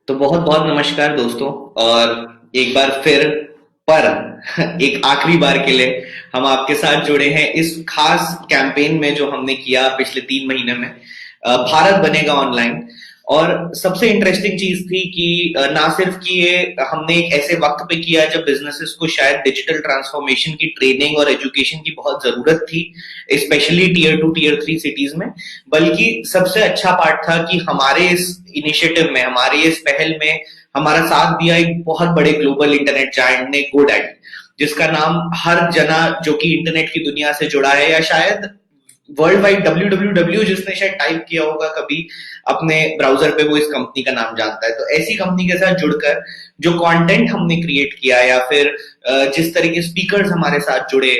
तो बहुत बहुत नमस्कार दोस्तों। और एक बार फिर पर एक आखिरी बार के लिए हम आपके साथ जुड़े हैं इस खास कैंपेन में जो हमने किया पिछले 3 महीने में, भारत बनेगा ऑनलाइन। और सबसे इंटरेस्टिंग चीज थी कि ना सिर्फ कि ये हमने एक ऐसे वक्त पे किया जब बिजनेसेस को शायद डिजिटल ट्रांसफॉर्मेशन की ट्रेनिंग और एजुकेशन की बहुत जरूरत थी, स्पेशली टीयर 2 टीयर 3 सिटीज में। बल्कि सबसे अच्छा पार्ट था कि हमारे इस इनिशिएटिव में, हमारे इस पहल में हमारा साथ दिया एक बहुत बड़े ग्लोबल इंटरनेट जायंट ने, गोडैडी, जिसका नाम हर जना जो कि इंटरनेट की दुनिया से जुड़ा है, या शायद वर्ल्ड वाइड www जिसने शायद टाइप किया होगा कभी अपने ब्राउजर पे, वो इस कंपनी का नाम जानता है। तो ऐसी कंपनी के साथ जुड़कर जो कंटेंट हमने क्रिएट किया, या फिर जिस तरह के स्पीकर्स हमारे साथ जुड़े,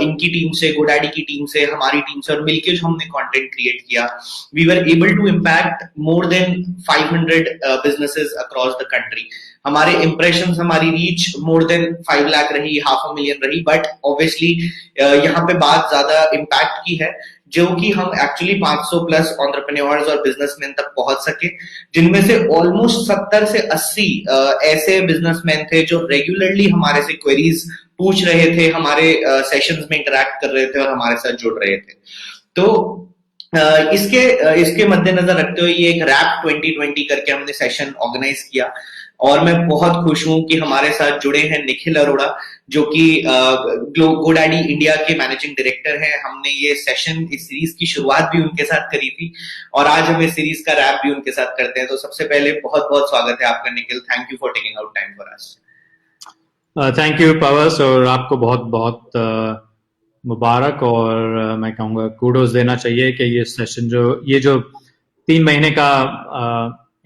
इनकी टीम से, गोडैडी की टीम से, हमारी टीम से, और मिलकर जो हमने कंटेंट क्रिएट किया, we were able to impact more than 500 businesses across the country. हमारे इंप्रेशंस, हमारी रीच मोर देन 5 लाख रही, 500,000 रही। बट ऑब्वियसली यहाँ पे बात ज्यादा इम्पैक्ट की है, जो कि हम एक्चुअली 500 प्लस एंटरप्रेन्योर्स और बिजनेसमैन तक पहुंच सके, जिनमें से ऑलमोस्ट 70 से 80 ऐसे बिजनेसमैन थे जो रेगुलरली हमारे से क्वेरीज पूछ रहे थे, हमारे सेशंस में इंटरेक्ट कर रहे थे और हमारे साथ जुड़ रहे थे। तो इसके मद्देनजर रखते हुए ये एक रैप 2020 करके हमने सेशन ऑर्गेनाइज किया। और मैं बहुत खुश हूं कि हमारे साथ जुड़े हैं निखिल अरोड़ा, जो कि गोडैडी इंडिया के मैनेजिंग डायरेक्टर हैं। हमने ये सेशन, इस सीरीज की शुरुआत भी उनके साथ करी थी, और आज हम इस सीरीज का रैप भी उनके साथ करते हैं। तो सबसे पहले बहुत बहुत स्वागत है आपका Nikhil. Thank you for taking out time for us. Thank you पावस, और आपको बहुत बहुत मुबारक। और मैं कहूँगा कूडोज देना चाहिए कि ये सेशन ये जो 3 महीने का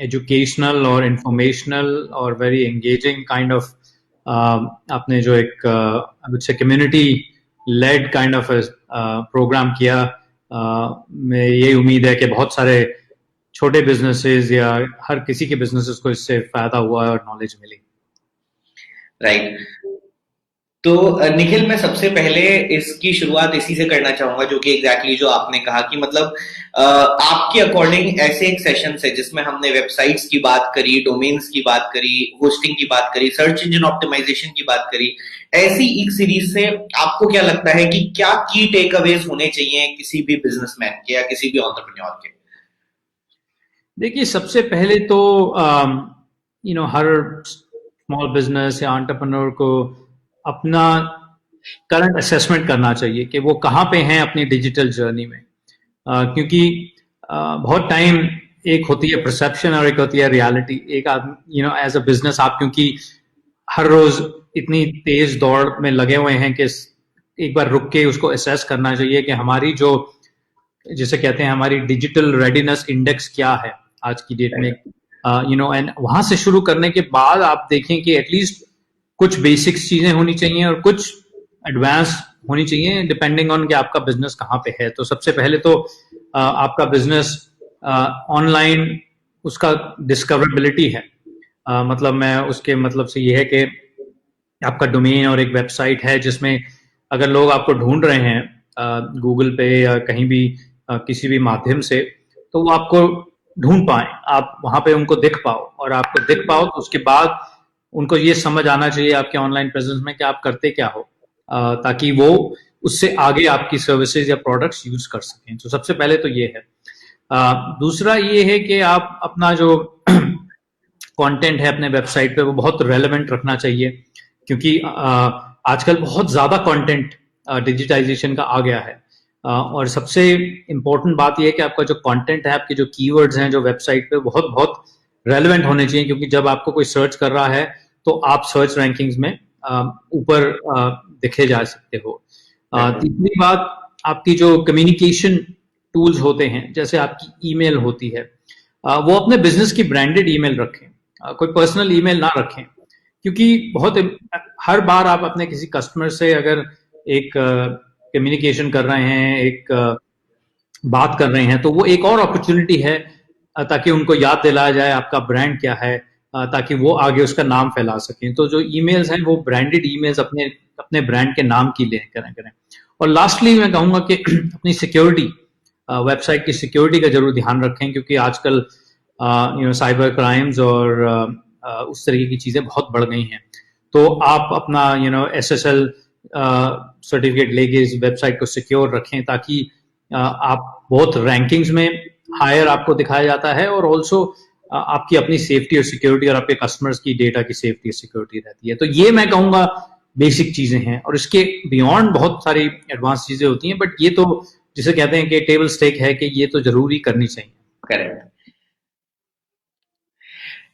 एजुकेशनल और इंफॉर्मेशनल और वेरी एंगेजिंग काइंड ऑफ आपने जो एक community led kind of programme किया, मैं ये उम्मीद है कि बहुत सारे छोटे बिजनेसेस या हर किसी के बिजनेसेस को इससे फायदा हुआ और नॉलेज मिली। राइट। तो निखिल, मैं सबसे पहले इसकी शुरुआत इसी से करना चाहूंगा, जो कि एग्जैक्टली जो आपने कहा कि मतलब आपके अकॉर्डिंग ऐसे एक सेशन है जिसमें हमने वेबसाइट्स की बात करी, डोमेन्स की बात करी, होस्टिंग की बात करी, सर्च इंजन ऑप्टिमाइजेशन की बात करी। ऐसी एक सीरीज से आपको क्या लगता है कि क्या की टेक अवेज होने चाहिए किसी भी बिजनेसमैन के या किसी भी एंटरप्रेन्योर के? देखिए, सबसे पहले तो हर स्मॉल बिजनेस या एंटरप्रेन्योर को अपना करंट असेसमेंट करना चाहिए कि वो कहाँ पे हैं अपनी डिजिटल जर्नी में। क्योंकि बहुत टाइम एक होती है परसेप्शन और एक होती है रियलिटी। एक आदमी एज अ बिजनेस आप क्योंकि हर रोज इतनी तेज दौड़ में लगे हुए हैं कि एक बार रुक के उसको असेस करना चाहिए कि हमारी जो, जिसे कहते हैं, हमारी डिजिटल रेडीनेस इंडेक्स क्या है आज की डेट में। एंड वहां से शुरू करने के बाद आप देखें कि एटलीस्ट कुछ बेसिक्स चीजें होनी चाहिए और कुछ एडवांस होनी चाहिए, डिपेंडिंग ऑन कि आपका बिजनेस कहाँ पे है। तो सबसे पहले तो आपका बिजनेस ऑनलाइन, उसका डिस्कवरेबिलिटी है। मतलब मैं उसके मतलब से ये है कि आपका डोमेन और एक वेबसाइट है जिसमें अगर लोग आपको ढूंढ रहे हैं गूगल पे या कहीं भी किसी भी माध्यम से, तो वो आपको ढूंढ पाए, आप वहां पे उनको दिख पाओ, और आपको दिख पाओ तो उसके बाद उनको ये समझ आना चाहिए आपके ऑनलाइन प्रेजेंस में कि आप करते क्या हो, ताकि वो उससे आगे आपकी सर्विसेज या प्रोडक्ट्स यूज कर सकें। तो सबसे पहले तो ये है। दूसरा ये है कि आप अपना जो कंटेंट है अपने वेबसाइट पे वो बहुत रेलेवेंट रखना चाहिए, क्योंकि आजकल बहुत ज्यादा कंटेंट डिजिटाइजेशन का आ गया है। और सबसे इम्पोर्टेंट बात यह है कि आपका जो कंटेंट है, आपके जो कीवर्ड्स हैं जो वेबसाइट पे, बहुत बहुत रेलेवेंट होने चाहिए, क्योंकि जब आपको कोई सर्च कर रहा है तो आप सर्च रैंकिंग्स में ऊपर दिखे जा सकते हो। तीसरी बात, आपकी जो कम्युनिकेशन टूल्स होते हैं, जैसे आपकी ईमेल होती है, वो अपने बिजनेस की ब्रांडेड ईमेल रखें, कोई पर्सनल ईमेल ना रखें। क्योंकि हर बार आप अपने किसी कस्टमर से अगर एक कम्युनिकेशन कर रहे हैं, एक बात कर रहे हैं, तो वो एक और अपॉर्चुनिटी है ताकि उनको याद दिलाया जाए आपका ब्रांड क्या है, ताकि वो आगे उसका नाम फैला सकें। तो जो ईमेल्स हैं वो ब्रांडेड ईमेल्स अपने अपने ब्रांड के नाम की करें। और लास्टली मैं कहूंगा कि अपनी सिक्योरिटी, वेबसाइट की सिक्योरिटी का जरूर ध्यान रखें, क्योंकि आजकल साइबर क्राइम्स और उस तरीके की चीज़ें बहुत बढ़ गई हैं। तो आप अपना SSL सर्टिफिकेट लेके इस वेबसाइट को सिक्योर रखें, ताकि आप बहुत रैंकिंग्स में हायर आपको दिखाया जाता है, और ऑल्सो आपकी अपनी सेफ्टी और सिक्योरिटी और आपके कस्टमर्स की डेटा की सेफ्टी और सिक्योरिटी रहती है। तो ये मैं कहूँगा बेसिक चीजें हैं, और इसके बियॉन्ड बहुत सारी एडवांस चीजें होती हैं, बट ये तो जिसे कहते हैं कि टेबल स्टेक है कि ये तो जरूरी करनी चाहिए। करेक्ट।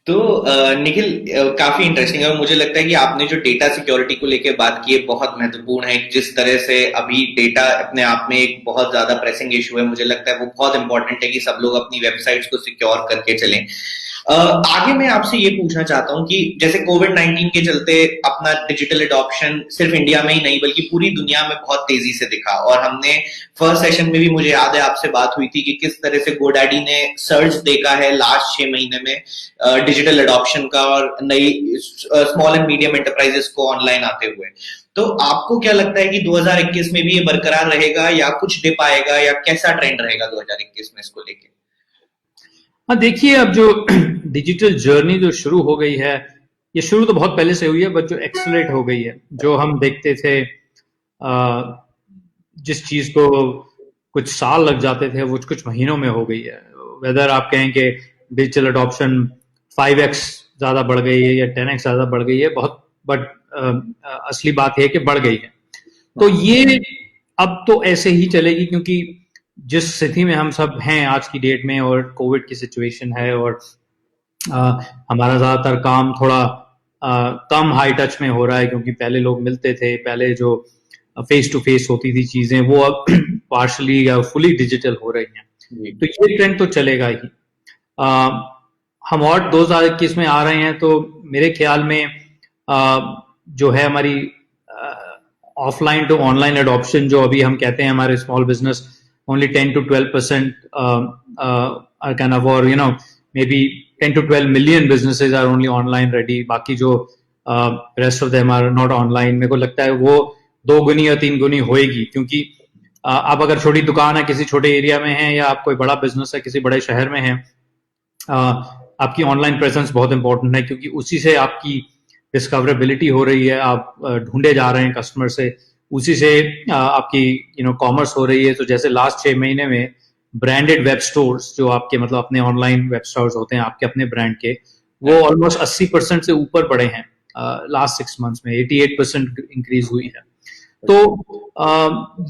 तो निखिल, काफी इंटरेस्टिंग है, और मुझे लगता है कि आपने जो डेटा सिक्योरिटी को लेकर बात की है बहुत महत्वपूर्ण है। जिस तरह से अभी डेटा अपने आप में एक बहुत ज्यादा प्रेसिंग इशू है, मुझे लगता है वो बहुत इंपॉर्टेंट है कि सब लोग अपनी वेबसाइट्स को सिक्योर करके चलें। आगे मैं आपसे ये पूछना चाहता हूँ कि जैसे कोविड-19 के चलते अपना डिजिटल एडॉप्शन सिर्फ इंडिया में ही नहीं बल्कि पूरी दुनिया में बहुत तेजी से दिखा, और हमने फर्स्ट सेशन में भी, मुझे याद है, आपसे बात हुई थी कि किस तरह से गोडैडी ने सर्च देखा है लास्ट 6 महीने में डिजिटल एडॉप्शन का, और नई स्मॉल एंड मीडियम एंटरप्राइजेस को ऑनलाइन आते हुए। तो आपको क्या लगता है कि 2021 में भी ये बरकरार रहेगा या कुछ डिप आएगा, या कैसा ट्रेंड रहेगा 2021 में इसको लेके? हाँ, देखिए, अब जो डिजिटल जर्नी जो शुरू हो गई है, ये शुरू तो बहुत पहले से हुई है, बट जो एक्सलेट हो गई है, जो हम देखते थे जिस चीज को कुछ साल लग जाते थे वो कुछ महीनों में हो गई है। वेदर आप कहें कि डिजिटल अडॉप्शन 5x ज्यादा बढ़ गई है या 10x ज्यादा बढ़ गई है, बहुत, बट असली बात है कि बढ़ गई है। तो ये अब तो ऐसे ही चलेगी, क्योंकि जिस स्थिति में हम सब हैं आज की डेट में, और कोविड की सिचुएशन है, और हमारा ज्यादातर काम थोड़ा कम हाई टच में हो रहा है, क्योंकि पहले लोग मिलते थे, पहले जो फेस टू फेस होती थी चीजें, वो अब पार्शली या फुली डिजिटल हो रही हैं। तो ये ट्रेंड तो चलेगा ही। हम और 2021 में आ रहे हैं, तो मेरे ख्याल में जो है हमारी ऑफलाइन टू ऑनलाइन एडॉप्शन, जो अभी हम कहते हैं हमारे small business only 10 to 12% are kind of, or maybe 10 to 12 million businesses are only online ready, बाकी जो rest of them are not online। मेरे को लगता है वो 2 गुनी या 3 गुनी होएगी, क्योंकि आप अगर छोटी दुकान है किसी छोटे एरिया में है, या आप कोई बड़ा बिजनेस है किसी बड़े शहर में है, आपकी ऑनलाइन प्रेजेंस बहुत इंपॉर्टेंट है, क्योंकि उसी से आपकी डिस्कवरेबिलिटी हो रही है, आप ढूंढे जा रहे हैं कस्टमर से, उसी से आपकी कॉमर्स हो रही है। तो जैसे लास्ट 6 महीने में ब्रांडेड वेब स्टोर्स, जो आपके मतलब अपने ऑनलाइन वेब स्टोर्स होते हैं आपके अपने ब्रांड के, वो ऑलमोस्ट 80% से ऊपर बढ़े हैं लास्ट 6 मंथ्स में, 88% इंक्रीज हुई है। तो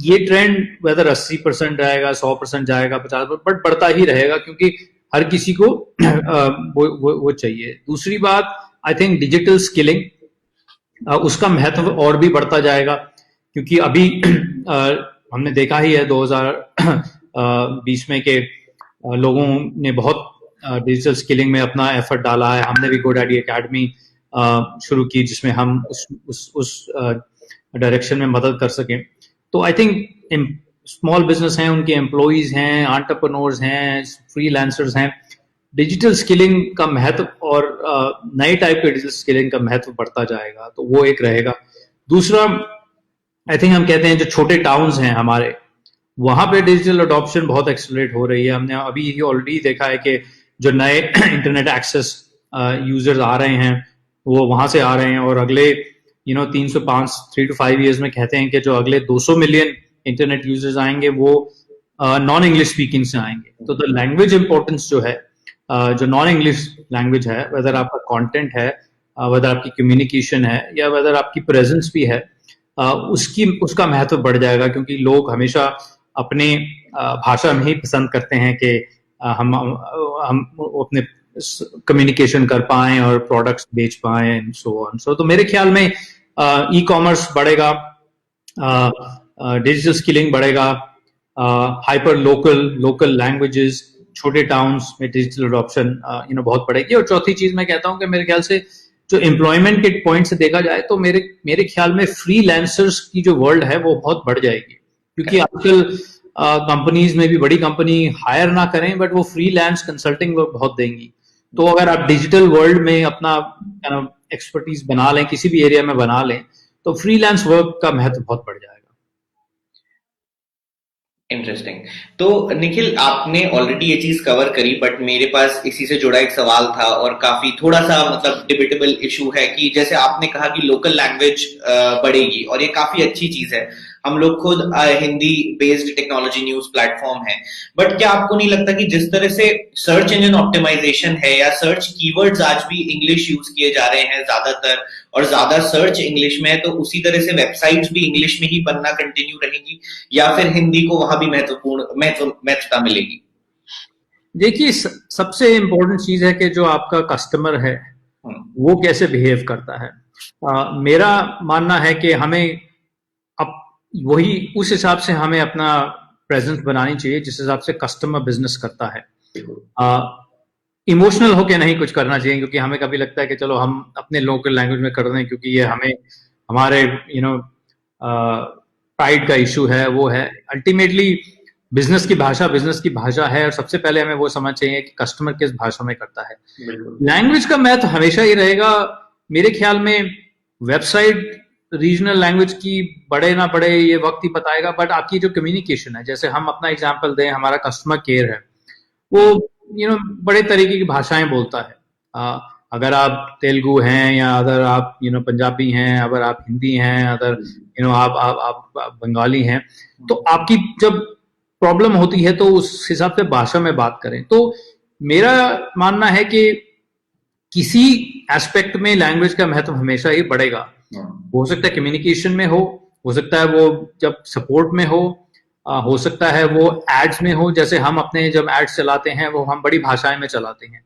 ये ट्रेंड वेदर 80% जाएगा, 100% जाएगा, 50%, बट बढ़ता ही रहेगा, क्योंकि हर किसी को वो चाहिए। दूसरी बात, आई थिंक डिजिटल स्किलिंग, उसका महत्व और भी बढ़ता जाएगा, क्योंकि अभी हमने देखा ही है 2020 में के लोगों ने बहुत डिजिटल स्किलिंग में अपना एफर्ट डाला है। हमने भी गोडैडी एकेडमी शुरू की, जिसमें हम उस डायरेक्शन में मदद कर सकें। तो आई थिंक स्मॉल बिजनेस हैं, उनके एम्प्लॉइज हैं, एंटरप्रेन्योर्स हैं, फ्रीलांसर्स हैं, डिजिटल स्किलिंग का महत्व और नए टाइप के डिजिटल स्किलिंग का महत्व बढ़ता जाएगा, तो वो एक रहेगा। दूसरा, आई थिंक हम कहते हैं जो छोटे टाउन्स हैं हमारे, वहां पे डिजिटल अडॉप्शन बहुत एक्सेलरेट हो रही है। हमने अभी ही ऑलरेडी देखा है कि जो नए इंटरनेट एक्सेस यूजर्स आ रहे हैं वो वहां से आ रहे हैं, और अगले 3 to 5 ईयर्स में कहते हैं कि जो अगले 200 मिलियन इंटरनेट यूजर्स आएंगे वो नॉन इंग्लिश स्पीकिंग से आएंगे। तो द लैंग्वेज इंपॉर्टेंस जो है, जो नॉन इंग्लिश लैंग्वेज है, वेदर आपका कंटेंट है, वेदर आपकी कम्युनिकेशन है, या वेदर आपकी प्रेजेंस भी है, उसका महत्व बढ़ जाएगा, क्योंकि लोग हमेशा अपने भाषा में ही पसंद करते हैं कि हम अपने कम्युनिकेशन कर पाएं और प्रोडक्ट्स बेच पाएं, एंड सो ऑन। सो तो मेरे ख्याल में ई कॉमर्स बढ़ेगा, डिजिटल स्किलिंग बढ़ेगा, हाइपर लोकल लैंग्वेजेस, छोटे टाउन्स में डिजिटल अडॉप्शन बहुत बढ़ेगी। और चौथी चीज मैं कहता हूं कि मेरे ख्याल से जो एम्प्लॉयमेंट के पॉइंट से देखा जाए, तो मेरे ख्याल में फ्रीलांसर्स की जो वर्ल्ड है वो बहुत बढ़ जाएगी, क्योंकि आजकल कंपनीज में भी बड़ी कंपनी हायर ना करें, बट वो फ्रीलांस कंसल्टिंग वर्क बहुत देंगी। तो अगर आप डिजिटल वर्ल्ड में अपना एक्सपर्टीज बना लें, किसी भी एरिया में बना लें, तो फ्रीलांस वर्क का महत्व बहुत बढ़ जाएगा। इंटरेस्टिंग। तो निखिल, आपने ऑलरेडी ये चीज कवर करी, बट मेरे पास इसी से जुड़ा एक सवाल था और काफी थोड़ा सा मतलब डिबेटेबल इशू है कि जैसे आपने कहा कि लोकल लैंग्वेज बढ़ेगी, और ये काफी अच्छी चीज है। हम लोग खुद Hindi based technology news platform है, बट क्या आपको नहीं लगता कि जिस तरह से सर्च इंजन ऑप्टिमाइजेशन है या सर्च कीवर्ड्स आज भी इंग्लिश यूज किए जा रहे हैं ज्यादातर, और ज्यादा सर्च इंग्लिश में है, तो उसी तरह से वेबसाइट्स भी इंग्लिश में ही बनना कंटिन्यू रहेंगी, या फिर हिंदी को वहां भी महत्वता मिलेगी? देखिए, सबसे इम्पोर्टेंट चीज है कि जो आपका कस्टमर है वो कैसे बिहेव करता है। मेरा मानना है कि हमें अब वही उस हिसाब से हमें अपना प्रेजेंस बनानी चाहिए जिस हिसाब से कस्टमर बिजनेस करता है। इमोशनल होके नहीं कुछ करना चाहिए, क्योंकि हमें कभी लगता है कि चलो हम अपने लोकल लैंग्वेज में कर रहे हैं क्योंकि ये हमें हमारे प्राइड का इशू है, वो है। अल्टीमेटली बिजनेस की भाषा है, और सबसे पहले हमें वो समझ चाहिए कि कस्टमर किस भाषा में करता है। लैंग्वेज का महत्व हमेशा ही रहेगा मेरे ख्याल में। वेबसाइट रीजनल लैंग्वेज की बढ़े ना बढ़े ये वक्त ही बताएगा, बट आपकी जो कम्युनिकेशन है, जैसे हम अपना एग्जांपल दें, हमारा कस्टमर केयर है, वो बड़े तरीके की भाषाएं बोलता है। अगर आप तेलुगु हैं, या अगर आप पंजाबी हैं, अगर आप हिंदी हैं, अगर आप बंगाली हैं, तो आपकी जब प्रॉब्लम होती है तो उस हिसाब से भाषा में बात करें। तो मेरा मानना है कि किसी एस्पेक्ट में लैंग्वेज का महत्व हमेशा ही बढ़ेगा। हो सकता है कम्युनिकेशन में हो सकता है वो जब सपोर्ट में हो सकता है वो एड्स में हो, जैसे हम अपने जब एड्स चलाते हैं वो हम बड़ी भाषाएं में चलाते हैं।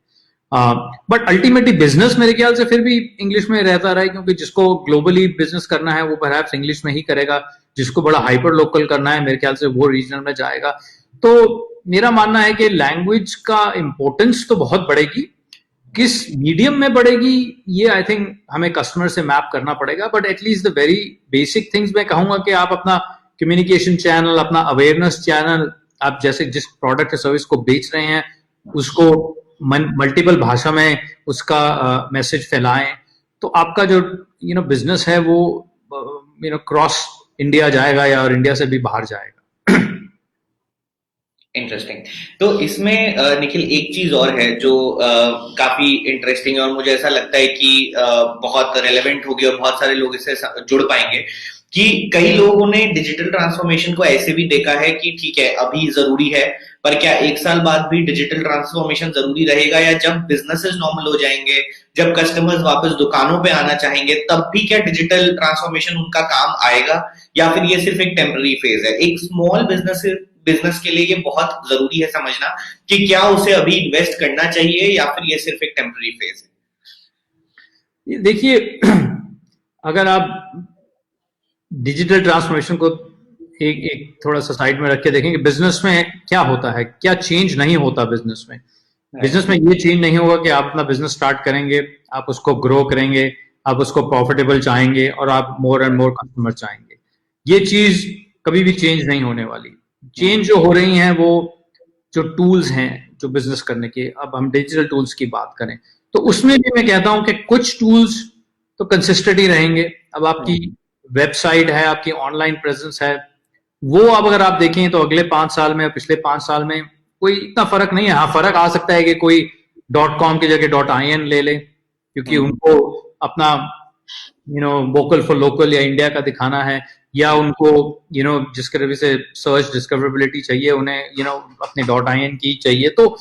बट अल्टीमेटली बिजनेस मेरे ख्याल से फिर भी इंग्लिश में रहता रहा है, क्योंकि जिसको ग्लोबली बिजनेस करना है वो परहैप्स इंग्लिश में ही करेगा, जिसको बड़ा हाइपर लोकल करना है मेरे ख्याल से वो रीजनल में जाएगा। तो मेरा मानना है कि लैंग्वेज का इंपॉर्टेंस तो बहुत बढ़ेगी, किस मीडियम में बढ़ेगी ये आई थिंक हमें कस्टमर से मैप करना पड़ेगा। But at least the very basic things मैं कहूंगा कि आप अपना कम्युनिकेशन चैनल, अपना अवेयरनेस चैनल, आप जैसे जिस प्रोडक्ट या सर्विस को बेच रहे हैं उसको मल्टीपल भाषा में उसका मैसेज फैलाएं, तो आपका जो बिजनेस है वो क्रॉस इंडिया जाएगा या और इंडिया से भी बाहर जाएगा। इंटरेस्टिंग। तो इसमें निखिल एक चीज और है जो काफी इंटरेस्टिंग है, और मुझे ऐसा लगता है कि बहुत रेलेवेंट होगी और बहुत सारे लोग इससे जुड़ पाएंगे, कि कई लोगों ने डिजिटल ट्रांसफॉर्मेशन को ऐसे भी देखा है कि ठीक है अभी जरूरी है, पर क्या एक साल बाद भी डिजिटल ट्रांसफॉर्मेशन जरूरी रहेगा, या जब बिजनेसेस नॉर्मल हो जाएंगे, जब कस्टमर्स वापस दुकानों पे आना चाहेंगे, तब भी क्या डिजिटल ट्रांसफॉर्मेशन उनका काम आएगा, या फिर ये सिर्फ एक टेम्पररी फेज है? एक स्मॉल बिजनेस के लिए ये बहुत जरूरी है समझना कि क्या उसे अभी इन्वेस्ट करना चाहिए, या फिर ये सिर्फ एक टेम्पररी फेज है? देखिए, अगर आप डिजिटल ट्रांसफॉर्मेशन को एक थोड़ा सा साइड में रख के देखें कि बिजनेस में क्या होता है, क्या चेंज नहीं होता बिजनेस में। बिजनेस में ये चेंज नहीं होगा कि आप अपना बिजनेस स्टार्ट करेंगे, आप उसको ग्रो करेंगे, आप उसको प्रॉफिटेबल चाहेंगे और आप मोर एंड मोर कस्टमर चाहेंगे। ये चीज कभी भी चेंज नहीं होने वाली। चेंज जो हो रही हैं वो जो टूल्स हैं जो बिजनेस करने के, अब हम डिजिटल टूल्स की बात करें तो उसमें भी मैं कहता हूं कि कुछ टूल्स तो कंसिस्टेंट ही रहेंगे। अब आपकी वेबसाइट है, आपकी ऑनलाइन प्रेजेंस है, वो अब अगर आप देखें तो अगले 5 साल में, पिछले 5 साल में कोई इतना फर्क नहीं है। हाँ, फर्क आ सकता है कि कोई .com की जगह .in ले ले, क्योंकि उनको अपना वोकल फॉर लोकल या इंडिया का दिखाना है, या उनको जिस तरह से सर्च डिस्कवरेबिलिटी चाहिए उन्हें अपने .in की चाहिए। तो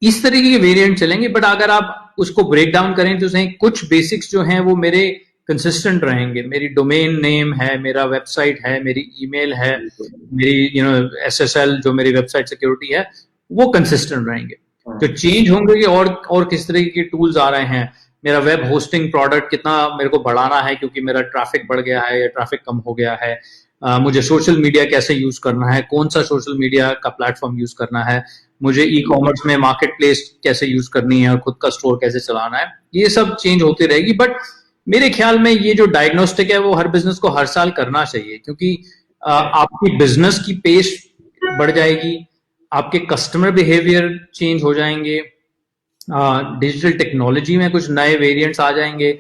इस तरीके के वेरिएंट चलेंगे। बट अगर आप उसको ब्रेक डाउन करें तो सही, कुछ बेसिक्स जो हैं वो मेरे कंसिस्टेंट रहेंगे। मेरी डोमेन नेम है, मेरा वेबसाइट है, मेरी ईमेल है, मेरी SSL जो मेरी वेबसाइट सिक्योरिटी है, वो कंसिस्टेंट रहेंगे। जो चेंज होंगे कि और किस तरह के टूल्स आ रहे हैं, मेरा वेब होस्टिंग प्रोडक्ट कितना मेरे को बढ़ाना है क्योंकि मेरा ट्रैफिक बढ़ गया है या ट्रैफिक कम हो गया है, मुझे सोशल मीडिया कैसे यूज करना है, कौन सा सोशल मीडिया का प्लेटफॉर्म यूज करना है, मुझे ई कॉमर्स में मार्केट प्लेस कैसे यूज करनी है और खुद का स्टोर कैसे चलाना है, ये सब चेंज होती रहेगी। बट मेरे ख्याल में ये जो डायग्नोस्टिक है वो हर बिजनेस को हर साल करना चाहिए, क्योंकि आपकी बिजनेस की पेस बढ़ जाएगी, आपके कस्टमर बिहेवियर चेंज हो जाएंगे, डिजिटल टेक्नोलॉजी में कुछ नए वेरिएंट्स आ जाएंगे।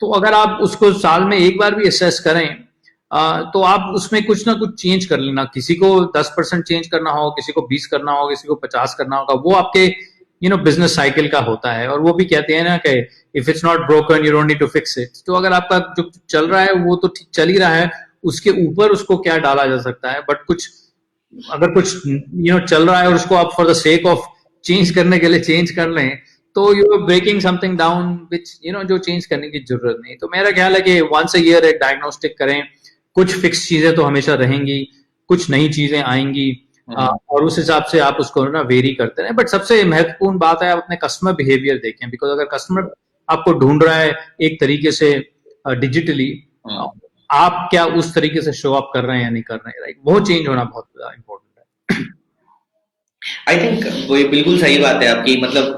तो अगर आप उसको साल में एक बार भी असेस करें तो आप उसमें कुछ ना कुछ चेंज कर लेना, किसी को 10% चेंज करना हो, किसी को 20 करना हो, किसी को 50 करना होगा, वो आपके बिजनेस साइकिल का होता है। और वो भी कहते हैं ना कि if it's not broken you don't need to fix it. तो अगर आपका जो चल रहा है वो तो ठीक चल ही रहा है, उसके ऊपर उसको क्या डाला जा सकता है, बट कुछ अगर कुछ चल रहा है और उसको आप for the sake of change करने के लिए चेंज कर लें, तो you are breaking something down which जो चेंज करने की जरूरत नहीं। तो मेरा ख्याल है कि वंस अ ईयर एक डायग्नोस्टिक करें, कुछ फिक्स चीजें तो हमेशा रहेंगी, कुछ नई चीजें आएंगी, और उस हिसाब से आप उसको ना वेरी करते रहें। बट सबसे महत्वपूर्ण बात है आप अपने कस्टमर बिहेवियर देखें, बिकॉज अगर कस्टमर आपको ढूंढ रहा है एक तरीके से डिजिटली, आप क्या उस तरीके से शो अप कर रहे हैं या नहीं कर रहे हैं, राइट, वो चेंज होना बहुत इंपॉर्टेंट है। आई थिंक वो ये बिल्कुल सही बात है आपकी, मतलब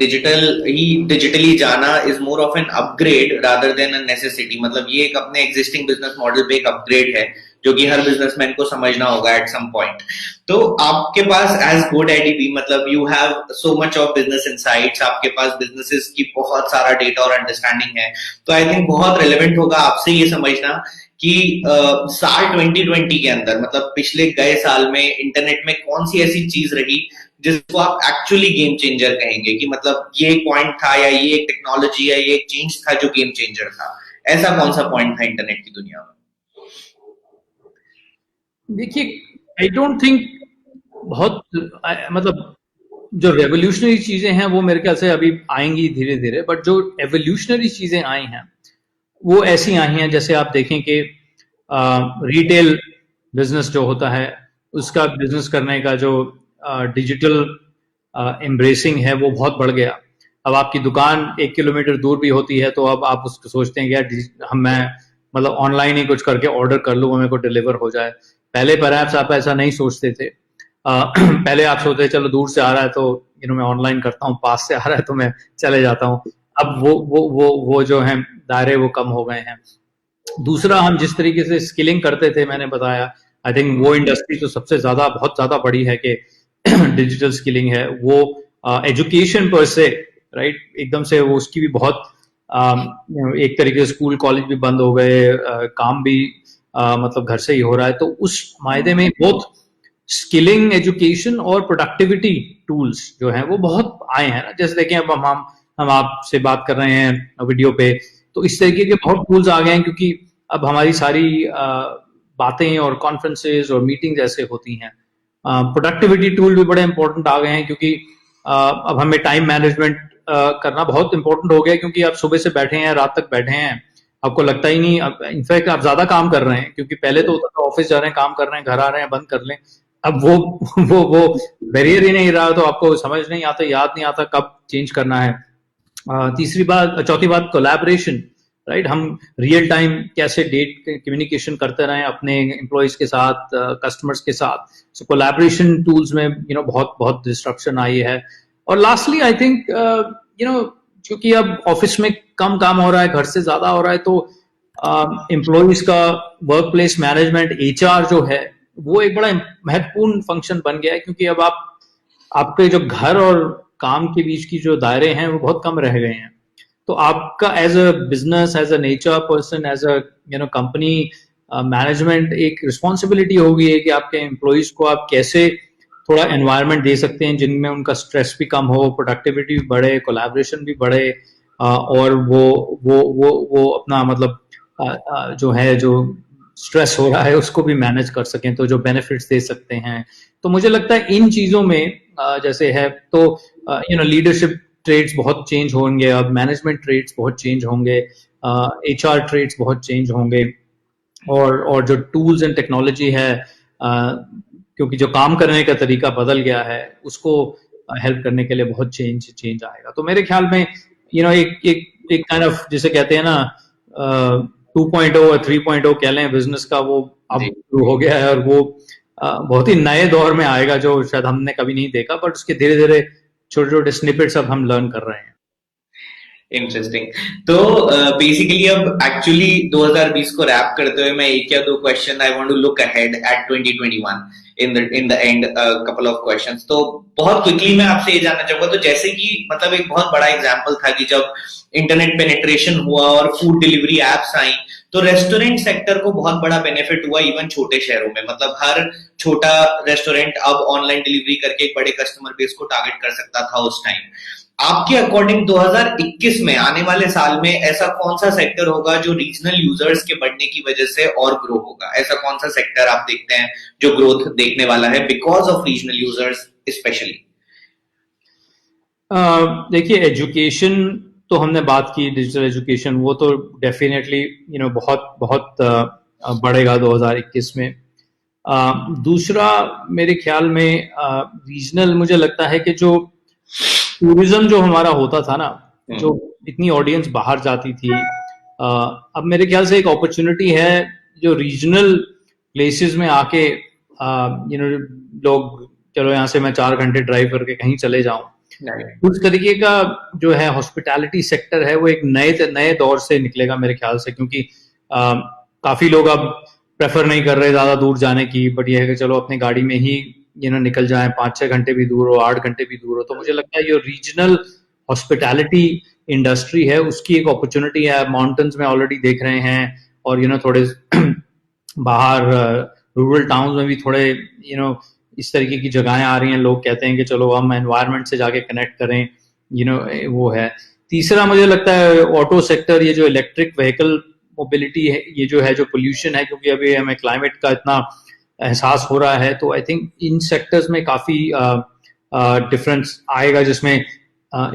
डिजिटली जाना is more of an upgrade rather than a necessity. मतलब ये एक अपने एग्जिस्टिंग बिजनेस मॉडल पे एक अपग्रेड है जो कि हर बिजनेसमैन को समझना होगा एट सम पॉइंट। तो आपके पास एज GoDaddy, मतलब you have so much of business insights, आपके पास बिजनेसेस की बहुत सारा डेटा और अंडरस्टैंडिंग है। तो आई थिंक बहुत रिलेवेंट होगा आपसे ये समझना कि साल 2020 के अंदर, मतलब पिछले गए साल में इंटरनेट में कौन सी ऐसी चीज रही जिसको आप एक्चुअली गेम चेंजर कहेंगे, कि मतलब ये एक पॉइंट था या ये एक टेक्नोलॉजी या ये एक चेंज था जो गेम चेंजर था। ऐसा कौन सा पॉइंट था इंटरनेट की दुनिया में? देखिए, आई डोंट थिंक बहुत मतलब जो रेवोल्यूशनरी चीजें हैं वो मेरे ख्याल से अभी आएंगी धीरे धीरे, बट जो एवोल्यूशनरी चीजें आई हैं वो ऐसी आई हैं, जैसे आप देखें कि रिटेल बिजनेस जो होता है उसका बिजनेस करने का जो डिजिटल एम्ब्रेसिंग है वो बहुत बढ़ गया। अब आपकी दुकान 1 किलोमीटर दूर भी होती है तो अब आप उसको सोचते हैं कि यार मैं मतलब ऑनलाइन ही कुछ करके ऑर्डर कर लूँ, मेरे को डिलीवर हो जाए। पहले परहैप्स आप ऐसा नहीं सोचते थे। पहले आप सोचते चलो दूर से आ रहा है तो मैं ऑनलाइन करता हूँ, पास से आ रहा है तो मैं चले जाता हूँ। अब वो जो है दायरे वो कम हो गए हैं। दूसरा, हम जिस तरीके से स्किलिंग करते थे, मैंने बताया, आई थिंक वो इंडस्ट्री तो सबसे ज्यादा बहुत ज्यादा बड़ी है कि डिजिटल स्किलिंग है वो। एजुकेशन पर से, राइट, एकदम से वो उसकी भी बहुत एक तरीके से स्कूल कॉलेज भी बंद हो गए, काम भी मतलब घर से ही हो रहा है। तो उस मायने में बहुत स्किलिंग एजुकेशन और प्रोडक्टिविटी टूल्स जो हैं वो बहुत आए हैं ना। जैसे देखें अब हम आपसे बात कर रहे हैं वीडियो पे, तो इस तरीके के बहुत टूल्स आ गए हैं, क्योंकि अब हमारी सारी बातें और कॉन्फ्रेंसेज और मीटिंग्स ऐसे होती हैं। प्रोडक्टिविटी टूल भी बड़े इंपॉर्टेंट आ गए हैं, क्योंकि अब हमें टाइम मैनेजमेंट करना बहुत इंपॉर्टेंट हो गया है, क्योंकि आप सुबह से बैठे हैं, रात तक बैठे हैं, आपको लगता ही नहीं, इनफैक्ट आप ज्यादा काम कर रहे हैं, क्योंकि पहले तो होता था ऑफिस जा रहे हैं, काम कर रहे हैं, घर आ रहे हैं, बंद कर लें। अब वो बैरियर ही नहीं रहा, तो आपको समझ नहीं आता, याद नहीं आता कब चेंज करना है। चौथी बात कोलैबोरेशन, राइट। हम रियल टाइम कैसे डेट कम्युनिकेशन करते रहें अपने एम्प्लॉयज के साथ, कस्टमर्स के साथ। सो कोलैबोरेशन टूल्स में बहुत बहुत डिस्ट्रप्शन आई है। और लास्टली आई थिंक क्योंकि अब ऑफिस में कम काम हो रहा है, घर से ज्यादा हो रहा है, तो एम्प्लॉयज का वर्क प्लेस मैनेजमेंट, HR जो है वो एक बड़ा महत्वपूर्ण फंक्शन बन गया है, क्योंकि अब आपके जो घर और काम के बीच की जो दायरे हैं वो बहुत कम रह गए हैं। तो आपका as a business, as an HR person, as a company management एक रिस्पॉन्सिबिलिटी होगी है कि आपके एम्प्लॉयज को आप कैसे थोड़ा एनवायरनमेंट दे सकते हैं जिनमें उनका स्ट्रेस भी कम हो, प्रोडक्टिविटी भी बढ़े, कोलैबोरेशन भी बढ़े, और वो अपना मतलब जो है, जो स्ट्रेस हो रहा है उसको भी मैनेज कर सकें, तो जो बेनिफिट्स दे सकते हैं। तो मुझे लगता है इन चीजों में जैसे है, तो लीडरशिप ट्रेड्स बहुत चेंज होंगे, अब मैनेजमेंट ट्रेड्स बहुत चेंज होंगे, HR ट्रेड्स बहुत चेंज होंगे, और जो टूल्स एंड टेक्नोलॉजी है, क्योंकि जो काम करने का तरीका बदल गया है, उसको हेल्प करने के लिए बहुत चेंज आएगा। तो मेरे ख्याल में एक काइंड ऑफ, जिसे कहते हैं ना 2.0 और 3.0 कह लें बिजनेस का, वो अब शुरू हो गया है, और वो बहुत ही नए दौर में आएगा जो शायद हमने कभी नहीं देखा, बट उसके धीरे धीरे छोटे छोटे स्निपेट्स अब हम लर्न कर रहे हैं। इंटरेस्टिंग। तो बेसिकली अब एक्चुअली 2020 को रैप करते हुए मैं एक या दो question I want to look ahead at 2021 in the end, couple of questions. तो बहुत क्विकली मैं आपसे ये जानना चाहूंगा, तो जैसे कि मतलब एक बहुत बड़ा एग्जांपल था कि जब इंटरनेट पेनिट्रेशन हुआ और फूड डिलीवरी एप्स आई, तो रेस्टोरेंट सेक्टर को बहुत बड़ा बेनिफिट हुआ इवन छोटे शहरों में, मतलब हर छोटा रेस्टोरेंट अब ऑनलाइन डिलीवरी करके एक बड़े कस्टमर बेस को टारगेट कर सकता था उस टाइम। आपके अकॉर्डिंग 2021 में आने वाले साल में ऐसा कौन सा सेक्टर होगा जो रीजनल यूजर्स के बढ़ने की वजह से और ग्रो होगा? ऐसा कौन सा सेक्टर आप देखते हैं जो ग्रोथ देखने वाला है because of regional users specially? देखिए, एजुकेशन तो हमने बात की, डिजिटल एजुकेशन, वो तो डेफिनेटली बहुत बहुत बढ़ेगा 2021 में। दूसरा मेरे ख्याल में रीजनल, मुझे लगता है कि जो टूरिज्म जो हमारा होता था ना, जो इतनी ऑडियंस बाहर जाती थी, अब मेरे ख्याल से एक अपॉर्चुनिटी है जो रीजनल प्लेसेस में आके लोग, चलो यहाँ से मैं 4 घंटे ड्राइव करके कहीं चले जाऊं, उस तरीके का जो है हॉस्पिटैलिटी सेक्टर है वो एक नए दौर से निकलेगा मेरे ख्याल से, क्योंकि काफी लोग अब प्रेफर नहीं कर रहे ज्यादा दूर जाने की, बट ये है कि चलो अपनी गाड़ी में ही निकल जाएं, 5-6 घंटे भी दूर हो, 8 घंटे भी दूर हो। तो मुझे लगता है ये रीजनल हॉस्पिटैलिटी इंडस्ट्री है, उसकी एक अपॉर्चुनिटी है। माउंटेन्स में ऑलरेडी देख रहे हैं, और थोड़े बाहर रूरल टाउन में भी थोड़े इस तरीके की जगहें आ रही हैं। लोग कहते हैं कि चलो हम एनवायरनमेंट से जाके कनेक्ट करें, वो है। तीसरा मुझे लगता है ऑटो सेक्टर, ये जो इलेक्ट्रिक व्हीकल मोबिलिटी है, ये जो है, जो पोल्यूशन है, क्योंकि अभी हमें क्लाइमेट का इतना एहसास हो रहा है, तो आई थिंक इन सेक्टर्स में काफी डिफरेंस आएगा, जिसमें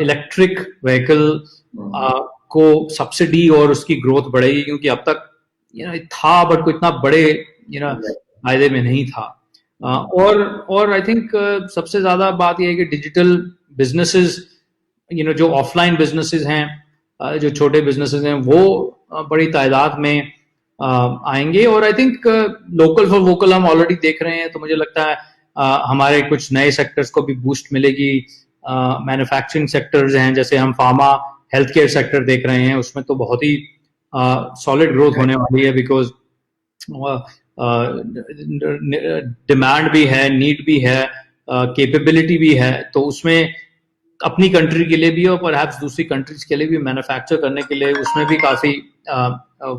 इलेक्ट्रिक व्हीकल को सब्सिडी और उसकी ग्रोथ बढ़ेगी, क्योंकि अब तक था बट कोई इतना बड़े फायदे में नहीं था। और आई थिंक सबसे ज्यादा बात यह है कि डिजिटल बिजनेसेस, जो ऑफलाइन बिजनेसेस हैं, जो छोटे बिजनेसेस हैं, वो बड़ी तादाद में आएंगे। और I think local for vocal हम ऑलरेडी देख रहे हैं, तो मुझे लगता है हमारे कुछ नए सेक्टर्स को भी बूस्ट मिलेगी। मैन्युफैक्चरिंग सेक्टर्स हैं, जैसे हम फार्मा हेल्थ केयर सेक्टर देख रहे हैं, उसमें तो बहुत ही सॉलिड ग्रोथ होने वाली है, बिकॉज डिमांड भी है, नीड भी है, कैपेबिलिटी भी है, तो उसमें अपनी कंट्री के लिए भी और परहैप्स दूसरी कंट्रीज के लिए भी मैन्युफैक्चर करने के लिए उसमें भी काफी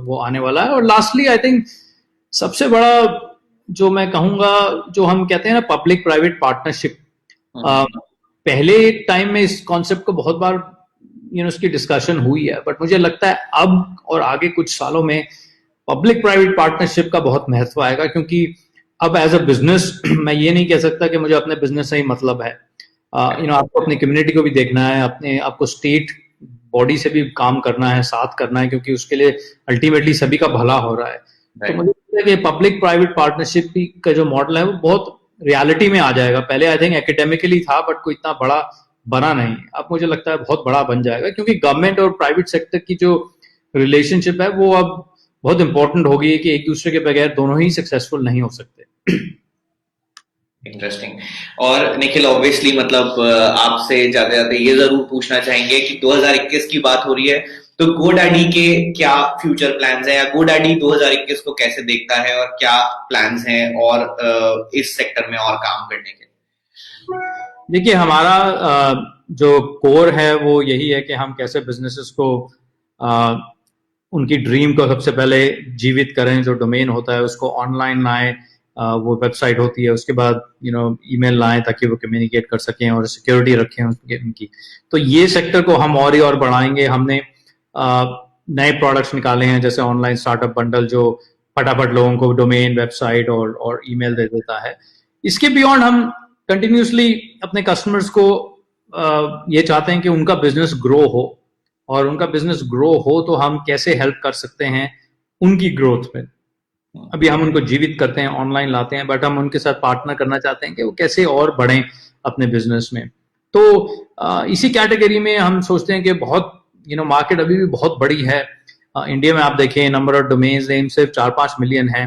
वो आने वाला है। और लास्टली आई थिंक सबसे बड़ा जो मैं कहूंगा, जो हम कहते हैं ना पब्लिक प्राइवेट पार्टनरशिप, पहले टाइम में इस कॉन्सेप्ट को बहुत बार उसकी डिस्कशन हुई है, बट मुझे लगता है अब और आगे कुछ सालों में पब्लिक प्राइवेट पार्टनरशिप का बहुत महत्व आएगा, क्योंकि अब एज अ बिजनेस मैं ये नहीं कह सकता कि मुझे अपने बिजनेस से ही मतलब है। आपको अपनी कम्युनिटी को भी देखना है, आपको स्टेट बॉडी से भी काम करना है, साथ करना है, क्योंकि उसके लिए अल्टीमेटली सभी का भला हो रहा है। तो मुझे लगता है कि पब्लिक प्राइवेट पार्टनरशिप का जो मॉडल है वो बहुत रियलिटी में आ जाएगा। पहले आई थिंक एकेडमिकली था, बट कोई इतना बड़ा बना नहीं। अब मुझे लगता है बहुत बड़ा बन जाएगा, क्योंकि गवर्नमेंट और प्राइवेट सेक्टर की जो रिलेशनशिप है वो अब बहुत इंपॉर्टेंट हो गई है, कि एक दूसरे के बगैर दोनों ही सक्सेसफुल नहीं हो सकते। इंटरेस्टिंग। और निखिल, ऑब्वियसली मतलब आपसे ज्यादा ये जरूर पूछना चाहेंगे कि 2021 की बात हो रही है, तो GoDaddy के क्या फ्यूचर प्लान्स हैं, या GoDaddy 2021 को कैसे देखता है, और क्या प्लान्स हैं और इस सेक्टर में और काम करने के? देखिए, हमारा जो कोर है वो यही है कि हम कैसे बिजनेसेस को उनकी ड्रीम को सबसे पहले जीवित करें। जो डोमेन होता है उसको ऑनलाइन लाएं, वो वेबसाइट होती है, उसके बाद ईमेल लाएं ताकि वो कम्युनिकेट कर सकें और सिक्योरिटी रखें उनकी। तो ये सेक्टर को हम और बढ़ाएंगे। हमने नए प्रोडक्ट्स निकाले हैं, जैसे ऑनलाइन स्टार्टअप बंडल, जो फटाफट लोगों को डोमेन, वेबसाइट और ईमेल दे देता है। इसके बियॉन्ड हम कंटिन्यूसली अपने कस्टमर्स को ये चाहते हैं कि उनका बिजनेस ग्रो हो, और उनका बिजनेस ग्रो हो तो हम कैसे हेल्प कर सकते हैं उनकी ग्रोथ में। अभी हम उनको जीवित करते हैं, ऑनलाइन लाते हैं, बट हम उनके साथ पार्टनर करना चाहते हैं कि वो कैसे और बढ़ें अपने बिजनेस में। तो इसी कैटेगरी में हम सोचते हैं कि बहुत मार्केट अभी भी बहुत बड़ी है। इंडिया में आप देखें, नंबर ऑफ डोमेन्स नेम सिर्फ 4-5 मिलियन है,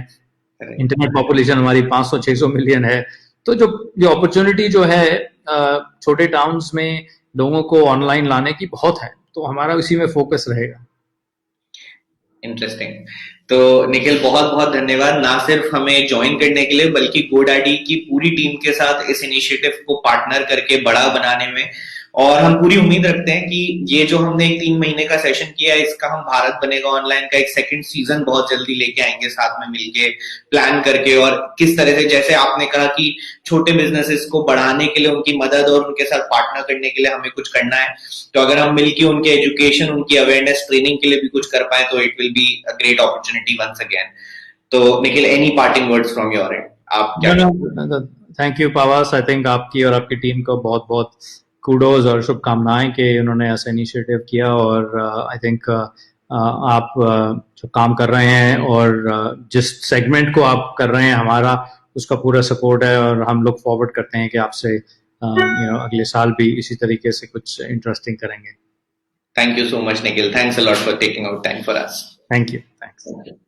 इंटरनेट पॉपुलेशन हमारी 500-600 मिलियन है। तो जो अपॉर्चुनिटी जो है छोटे टाउन्स में लोगों को ऑनलाइन लाने की बहुत है, तो हमारा इसी में फोकस रहेगा। इंटरेस्टिंग। तो निखिल, बहुत बहुत धन्यवाद, ना सिर्फ हमें ज्वाइन करने के लिए, बल्कि GoDaddy की पूरी टीम के साथ इस इनिशिएटिव को पार्टनर करके बड़ा बनाने में और हम पूरी उम्मीद रखते हैं कि ये जो हमने एक 3 महीने का सेशन किया है, इसका हम भारत बनेगा ऑनलाइन का एक सेकंड सीजन बहुत जल्दी लेके आएंगे, साथ में मिलके प्लान करके। और किस तरह से, जैसे आपने कहा कि छोटे बिजनेसेस को बढ़ाने के लिए, उनकी मदद और उनके साथ पार्टनर करने के लिए हमें कुछ करना है, तो अगर हम मिलके उनके एजुकेशन, उनकी अवेयरनेस ट्रेनिंग के लिए भी कुछ कर पाए तो it will be a great opportunity once again. तो Nikhil, any parting words from your end? आप क्या? Thank you Pavas. I think आपकी और आपकी टीम को बहुत बहुत कूडोज और शुभकामनाएं कि उन्होंने ऐसा इनिशिएटिव किया। और आई थिंक आप जो काम कर रहे हैं और जिस सेगमेंट को आप कर रहे हैं, हमारा उसका पूरा सपोर्ट है। और हम लोग फॉरवर्ड करते हैं कि आपसे अगले साल भी इसी तरीके से कुछ इंटरेस्टिंग करेंगे। Thank you so much, Nikhil. Thanks a lot for taking out time for us. Thank you. Thanks.